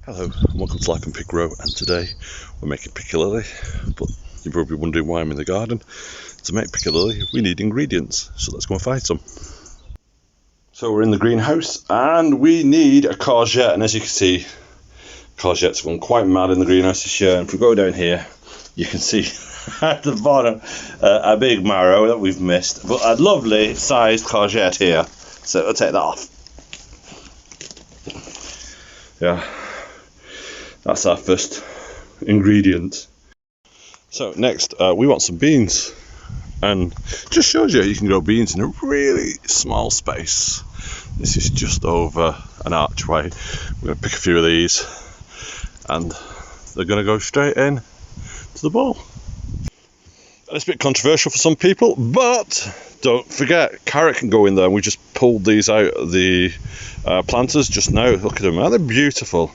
Hello and welcome to Life in Pick Row, and today we're making Piccalilli, but you're probably wondering why I'm in the garden. To make Piccalilli we need ingredients, so let's go and find some. So we're in the greenhouse and we need a courgette, and as you can see courgette's gone quite mad in the greenhouse this year, and if we go down here you can see at the bottom a big marrow that we've missed, but a lovely sized courgette here, so I'll take that off. Yeah. That's our first ingredient. So next we want some beans, and just shows you can grow beans in a really small space. This is just over an archway. We're going to pick a few of these and they're going to go straight in to the bowl. It's a bit controversial for some people, but don't forget carrot can go in there, and we just pulled these out of the planters just now. Look at them, aren't they beautiful?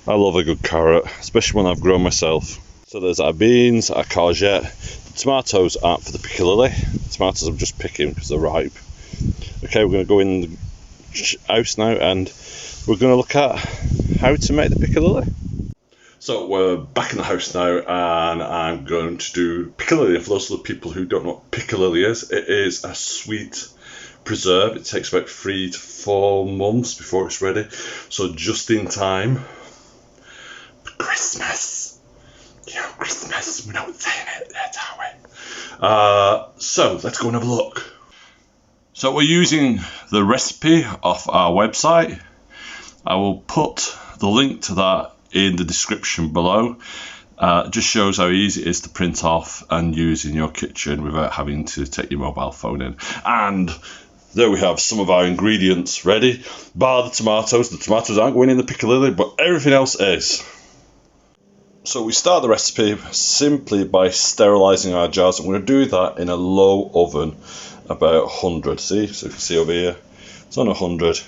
I love a good carrot, especially when I've grown myself. So there's our beans, our courgette. The tomatoes aren't for the Piccalilli. The tomatoes I'm just picking because they're ripe. Okay, we're going to go in the house now and we're going to look at how to make the Piccalilli. So we're back in the house now and I'm going to do Piccalilli. For those of the people who don't know what Piccalilli is, it is a sweet preserve. It takes about 3 to 4 months before it's ready. So just in time Christmas. You know, Christmas, we're not saying it yet, are we? So let's go and have a look. So we're using the recipe off our website. I will put the link to that in the description below. It just shows how easy it is to print off and use in your kitchen without having to take your mobile phone in. And there we have some of our ingredients ready, bar the tomatoes. The tomatoes aren't going in the Piccalilli, but everything else is. So we start the recipe simply by sterilising our jars. I'm going to do that in a low oven, about 100. See, so you can see over here, it's on 100.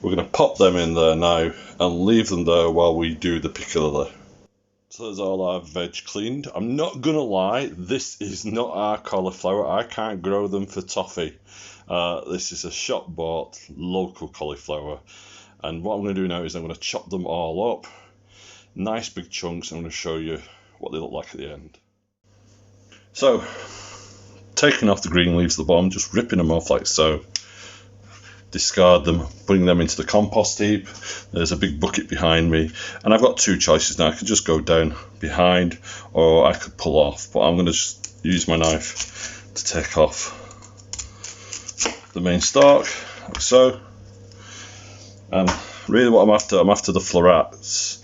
We're going to pop them in there now and leave them there while we do the Piccalilli. So there's all our veg cleaned. I'm not going to lie, this is not our cauliflower. I can't grow them for toffee. This is a shop bought local cauliflower. And what I'm going to do now is I'm going to chop them all up. Nice big chunks. I'm going to show you what they look like at the end. So, taking off the green leaves at the bottom, just ripping them off like so. Discard them, putting them into the compost heap. There's a big bucket behind me, and I've got two choices now. I could just go down behind, or I could pull off, but I'm going to just use my knife to take off the main stalk, like so. And really what I'm after the florets,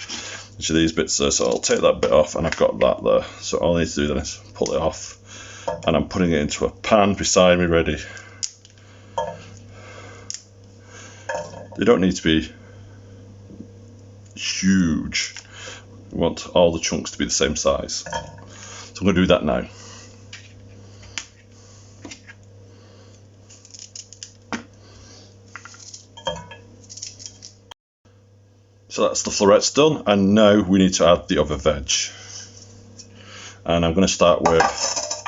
which are these bits there, so I'll take that bit off, and I've got that there. So all I need to do then is pull it off, and I'm putting it into a pan beside me ready. They don't need to be huge. We want all the chunks to be the same size. So I'm going to do that now. So that's the florets done, and now we need to add the other veg. And I'm going to start with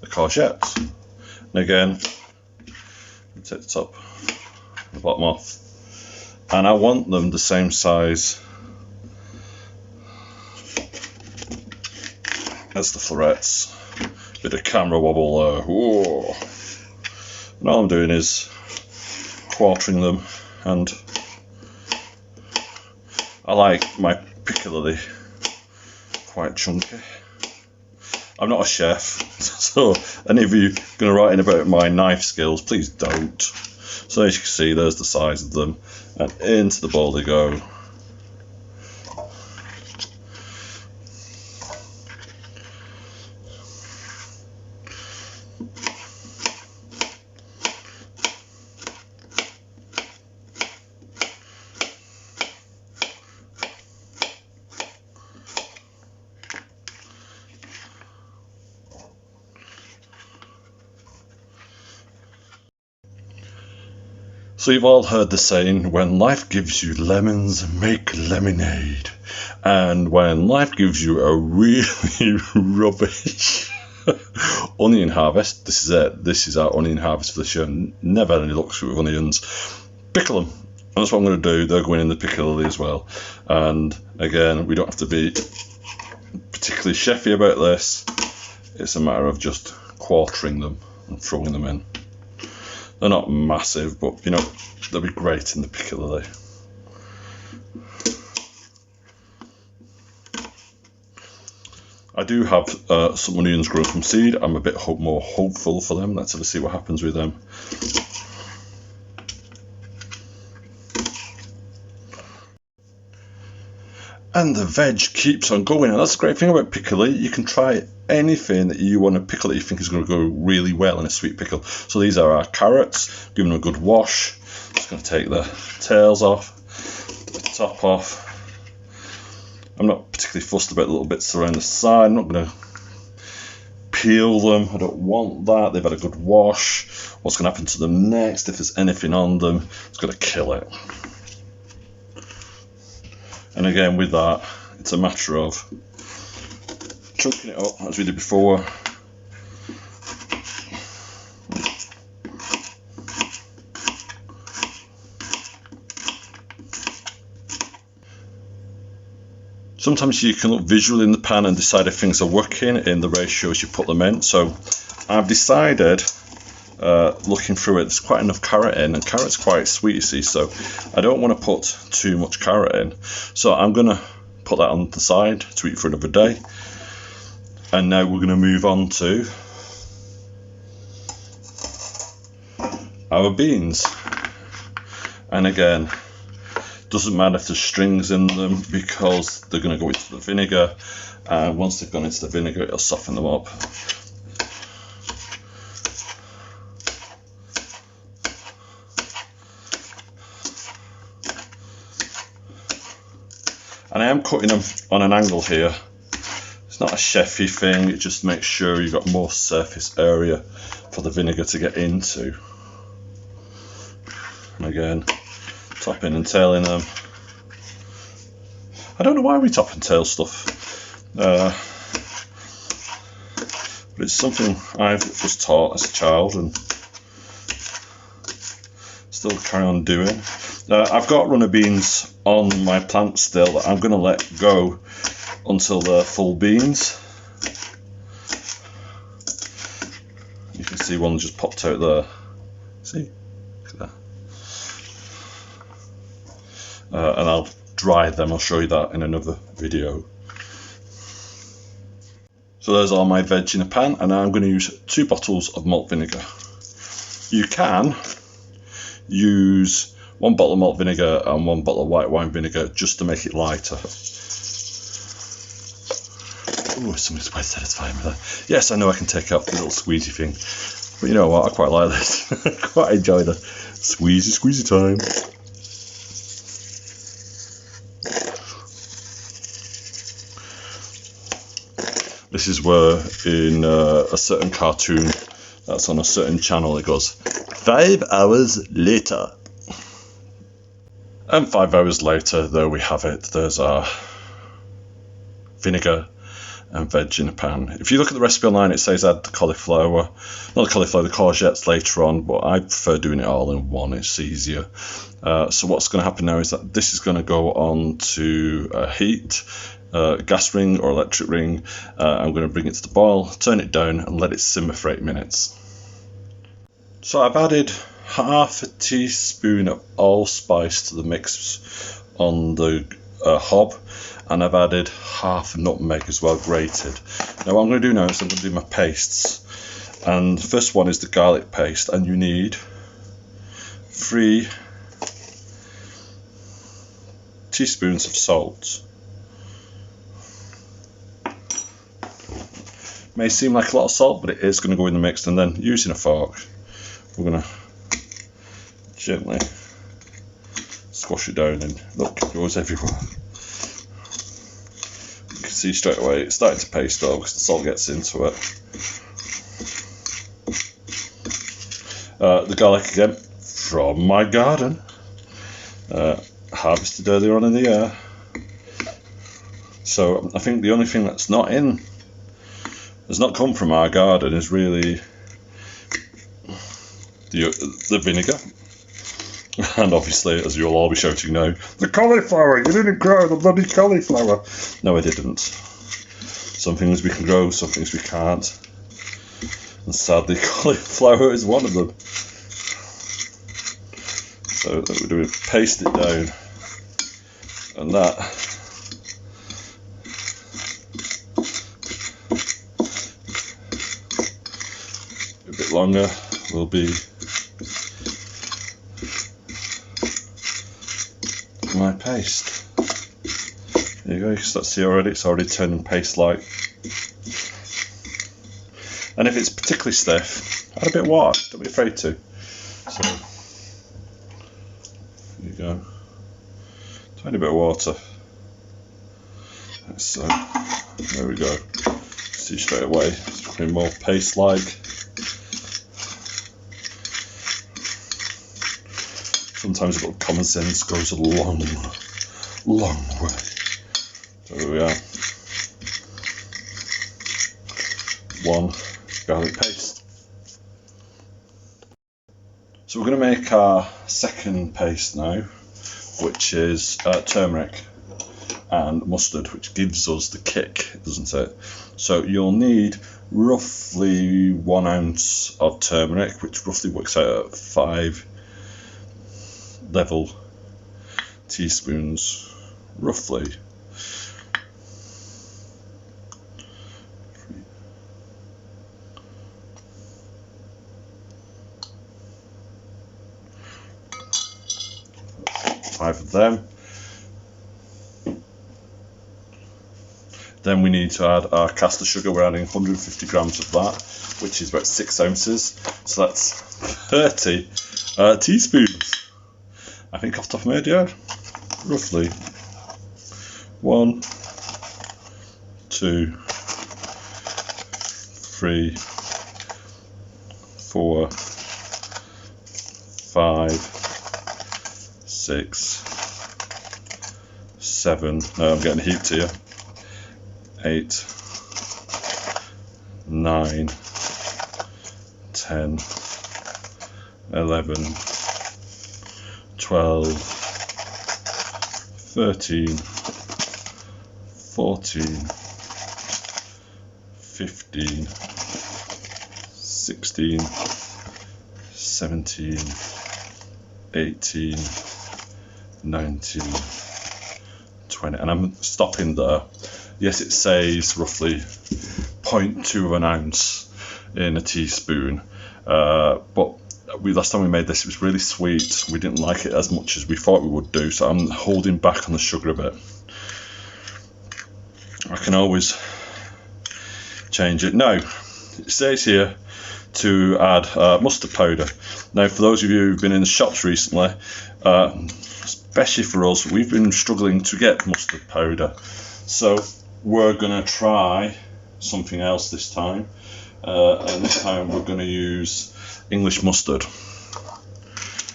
the courgettes. And again, take the top and the bottom off. And I want them the same size as the florets. Bit of camera wobble there. Whoa. And all I'm doing is quartering them, and I like my Piccalilli quite chunky. I'm not a chef, so any of you going to write in about my knife skills, please don't. So as you can see, there's the size of them, and into the bowl they go. So you've all heard the saying, when life gives you lemons, make lemonade. And when life gives you a really rubbish onion harvest, this is it. This is our onion harvest for this year. Never had any luck with onions. Pickle them that's what I'm going to do. They're going in the Piccalilli as well. And again, we don't have to be particularly chefy about this. It's a matter of just quartering them and throwing them in. They're not massive, but you know, they'll be great in the Piccalilli. I do have some onions grown from seed. I'm a bit more hopeful for them. Let's have a see what happens with them. And the veg keeps on going, and that's the great thing about Piccalilli. You can try anything that you want to pickle that you think is going to go really well in a sweet pickle. So these are our carrots, give them a good wash. Just going to take the tails off, the top off. I'm not particularly fussed about the little bits around the side. I'm not going to peel them. I don't want that. They've had a good wash. What's going to happen to them next? If there's anything on them, it's going to kill it. And again, with that, it's a matter of chunking it up as we did before. Sometimes you can look visually in the pan and decide if things are working in the ratios you put them in. So I've decided, looking through it, there's quite enough carrot in, and carrot's quite sweet, you see, so I don't want to put too much carrot in. So I'm going to put that on the side to eat for another day. And now we're going to move on to our beans. And again, doesn't matter if there's strings in them because they're going to go into the vinegar, and once they've gone into the vinegar it'll soften them up. And I am cutting them on an angle here. It's not a chefy thing, it just makes sure you've got more surface area for the vinegar to get into. And again, topping and tailing them. I don't know why we top and tail stuff, but it's something I was taught as a child and still carry on doing. I've got runner beans on my plant still that I'm going to let go until they're full beans. You can see one just popped out there. See? Look at that. And I'll dry them. I'll show you that in another video. So there's all my veg in a pan, and now I'm going to use 2 bottles of malt vinegar. You can use 1 bottle of malt vinegar and 1 bottle of white wine vinegar just to make it lighter. Oh, somebody's quite satisfying with that. Yes, I know I can take out the little squeezy thing, but you know what, I quite like this. I quite enjoy the squeezy time. This is where in a certain cartoon that's on a certain channel it goes 5 hours later. And 5 hours later, there we have it. There's our vinegar and veg in a pan. If you look at the recipe online, it says add the cauliflower, not the cauliflower, the courgettes later on, but I prefer doing it all in one, it's easier. So what's going to happen now is that this is going to go on to heat, gas ring or electric ring. I'm going to bring it to the boil, turn it down and let it simmer for 8 minutes. So I've added half a teaspoon of allspice to the mix on the hob, and I've added half a nutmeg as well, grated. Now what I'm going to do now is I'm going to do my pastes, and the first one is the garlic paste, and you need 3 teaspoons of salt. May seem like a lot of salt, but it is going to go in the mix, and then using a fork we're going to gently squash it down, and look, it goes everywhere. You can see straight away it's starting to paste up because the salt gets into it. The garlic again from my garden, harvested earlier on in the year. So I think the only thing that's not in, has not come from our garden, is really the vinegar. And obviously, as you'll all be shouting now, the cauliflower! You didn't grow the bloody cauliflower! No, I didn't. Some things we can grow, some things we can't. And sadly, cauliflower is one of them. So what we do is paste it down, and that a bit longer will be my paste. There you go, you can start to see already, it's already turning paste-like. And if it's particularly stiff, add a bit of water, don't be afraid to. So, there you go. Tiny bit of water. So, there we go. See straight away, it's becoming more paste-like. Sometimes a little common sense goes a long way. So there we are. One garlic paste. So we're going to make our second paste now, which is turmeric and mustard, which gives us the kick, doesn't it? So you'll need roughly 1 ounce of turmeric, which roughly works out at 5 level teaspoons, roughly. Five of them. Then we need to add our caster sugar. We're adding 150 grams of that, which is about 6 ounces. So that's 30 teaspoons. I think off the top of my head, yeah, roughly 1, 2, 3, 4, 5, 6, 7. No, I'm getting heaped here. 8, 9, 10, 11. 12, 13, 14, 15, 16, 17, 18, 19, 20, and I'm stopping there. Yes, it says roughly 0.2 of an ounce in a teaspoon, but last time we made this, it was really sweet. We didn't like it as much as we thought we would do, so I'm holding back on the sugar a bit. I can always change it. Now, it says here to add mustard powder. Now, for those of you who've been in the shops recently, especially for us, we've been struggling to get mustard powder. So we're going to try something else this time. And this time we're going to use English mustard,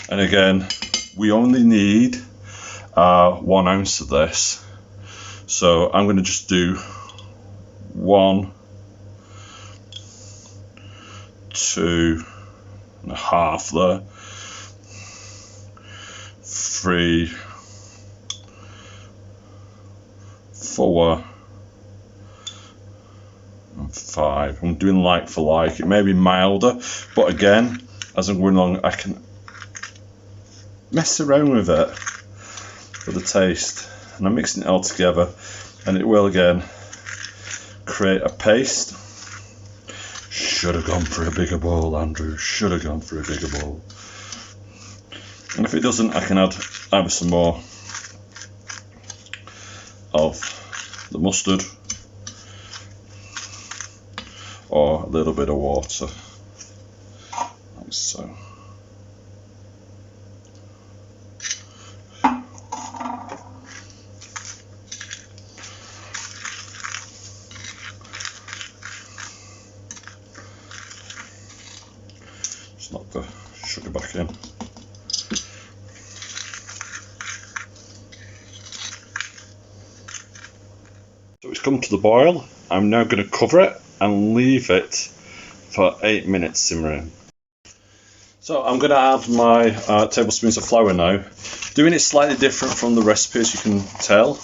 and again we only need 1 ounce of this, so I'm going to just do 1, 2.5 there, 3, 4, and 5. I'm doing like for like. It may be milder, but again, as I'm going along, I can mess around with it for the taste. And I'm mixing it all together, and it will again create a paste. Should have gone for a bigger bowl, Andrew. Should have gone for a bigger bowl. And if it doesn't, I can add either some more of the mustard or a little bit of water, like so. Just knock the sugar back in. So it's come to the boil. I'm now going to cover it and leave it for 8 minutes simmering. So I'm going to add my tablespoons of flour now. Doing it slightly different from the recipe, as you can tell,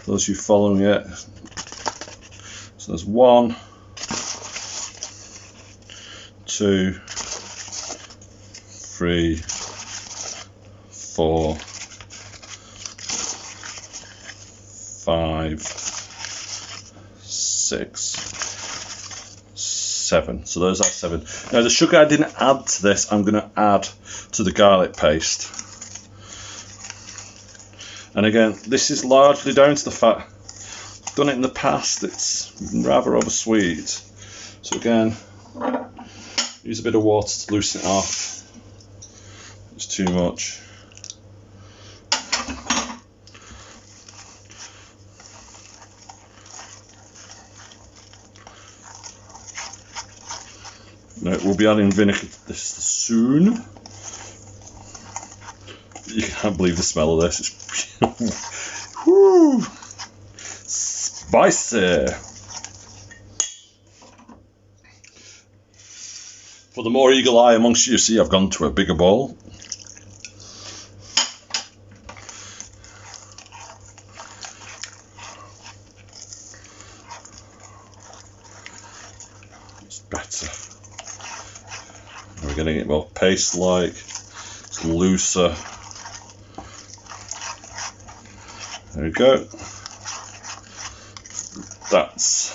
those of you following it. So there's 1, 2, 3, 4, 5, 6, 7. So those are 7. Now the sugar I didn't add to this, I'm going to add to the garlic paste. And again, this is largely down to the fact I've done it in the past. It's rather oversweet. So again, use a bit of water to loosen it off. It's too much. Now, we'll be adding vinegar to this soon. You can't believe the smell of this. It's whoo, spicy. For the more eagle eye amongst you, see I've gone to a bigger bowl. It's better. We're getting it more paste-like. It's looser. There we go. That's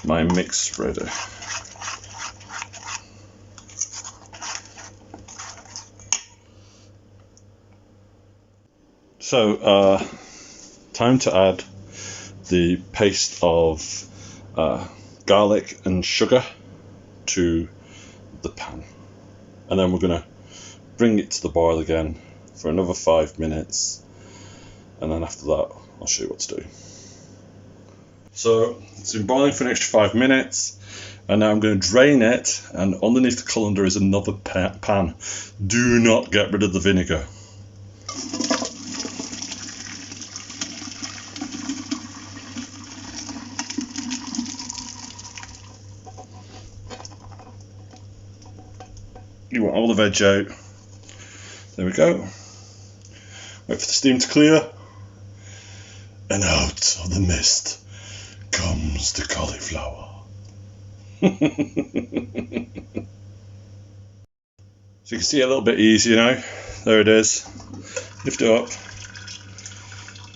my mix ready. So, time to add the paste of garlic and sugar to the pan. And then we're going to bring it to the boil again for another 5 minutes, and then after that I'll show you what to do. So it's been boiling for an extra 5 minutes, and now I'm going to drain it, and underneath the colander is another pan. Do not get rid of the vinegar. You want all the veg out. There we go. Wait for the steam to clear. And out of the mist comes the cauliflower. So you can see a little bit easier now. There it is. Lift it up.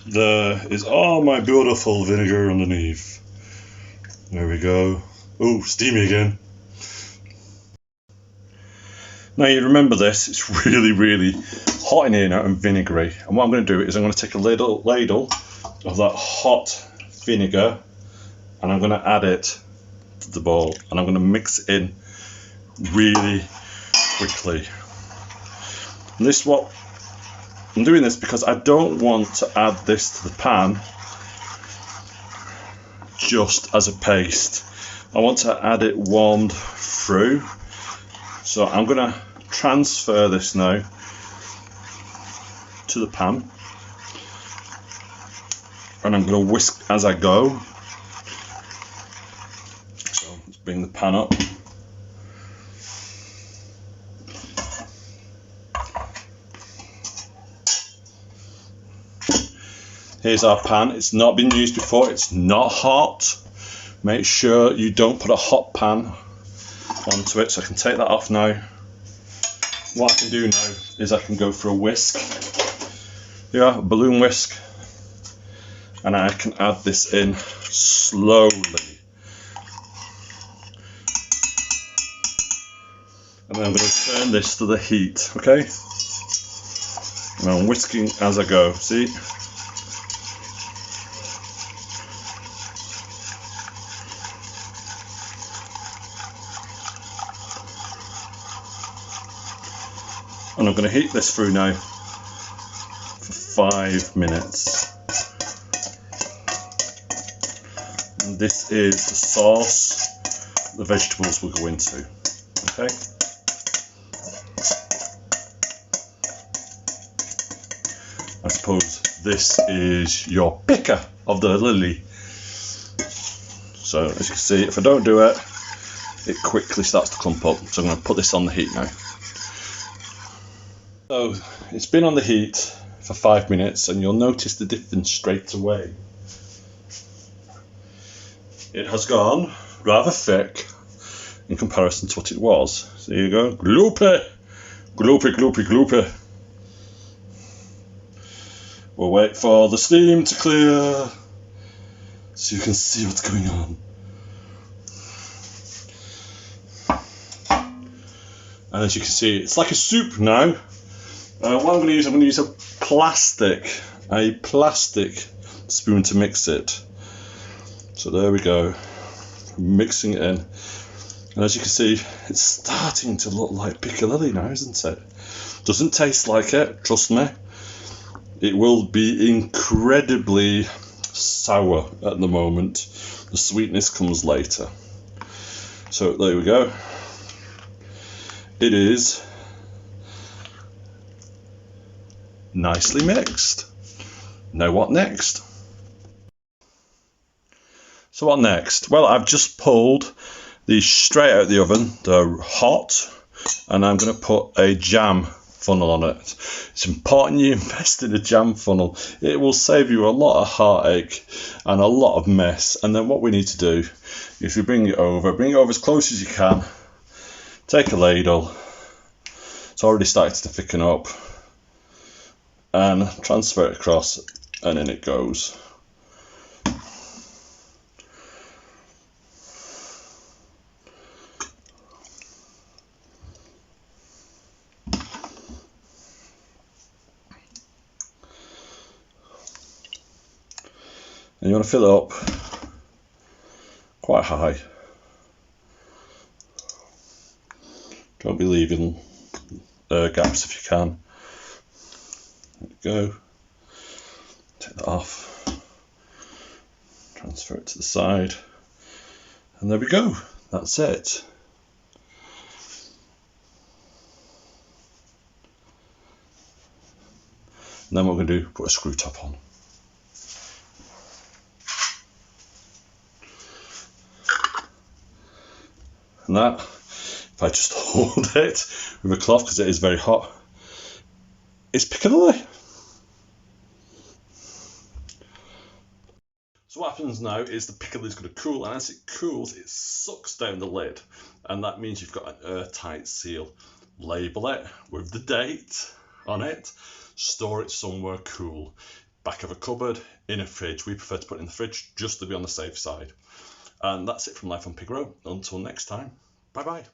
There is all my beautiful vinegar underneath. There we go. Oh, steamy again. Now you remember this, it's really, really hot in here now and vinegary. And what I'm going to do is I'm going to take a ladle of that hot vinegar, and I'm going to add it to the bowl, and I'm going to mix it in really quickly. And this is what I'm doing this because I don't want to add this to the pan just as a paste. I want to add it warmed through. So I'm going to transfer this now to the pan, and I'm going to whisk as I go. So let's bring the pan up. Here's our pan. It's not been used before. It's not hot. Make sure you don't put a hot pan onto it, so I can take that off now. What I can do now is I can go for a whisk. Yeah, a balloon whisk, and I can add this in slowly. And then I'm going to turn this to the heat, okay? And I'm whisking as I go, see? And I'm going to heat this through now for 5 minutes. And this is the sauce the vegetables will go into. Okay? I suppose this is your picker of the lily. So as you can see, if I don't do it, it quickly starts to clump up. So I'm going to put this on the heat now. So it's been on the heat for 5 minutes, and you'll notice the difference straight away. It has gone rather thick in comparison to what it was. So there you go. Gloopy! Gloopy, gloopy, gloopy. We'll wait for the steam to clear so you can see what's going on. And as you can see, it's like a soup now. What I'm going to use a plastic spoon to mix it. So there we go, mixing it in. And as you can see, it's starting to look like Piccalilli now, isn't it? Doesn't taste like it, trust me. It will be incredibly sour at the moment. The sweetness comes later. So there we go. It is nicely mixed. Now what next? So what next? Well, I've just pulled these straight out of the oven. They're hot, and I'm going to put a jam funnel on it. It's important you invest in a jam funnel. It will save you a lot of heartache and a lot of mess. And then what we need to do is we bring it over as close as you can. Take a ladle. It's already started to thicken up. And transfer it across, and in it goes. And you want to fill it up quite high. Don't be leaving gaps if you can. There we go. Take that off. Transfer it to the side. And there we go. That's it. And then what we're going to do, put a screw top on. And that, if I just hold it with a cloth, because it is very hot, it's Piccalilli. So what happens now is the Piccalilli is going to cool, and as it cools, it sucks down the lid, and that means you've got an airtight seal. Label it with the date on it, store it somewhere cool, back of a cupboard, in a fridge. We prefer to put it in the fridge just to be on the safe side. And that's it from Life on Pig Row. Until next time, bye bye.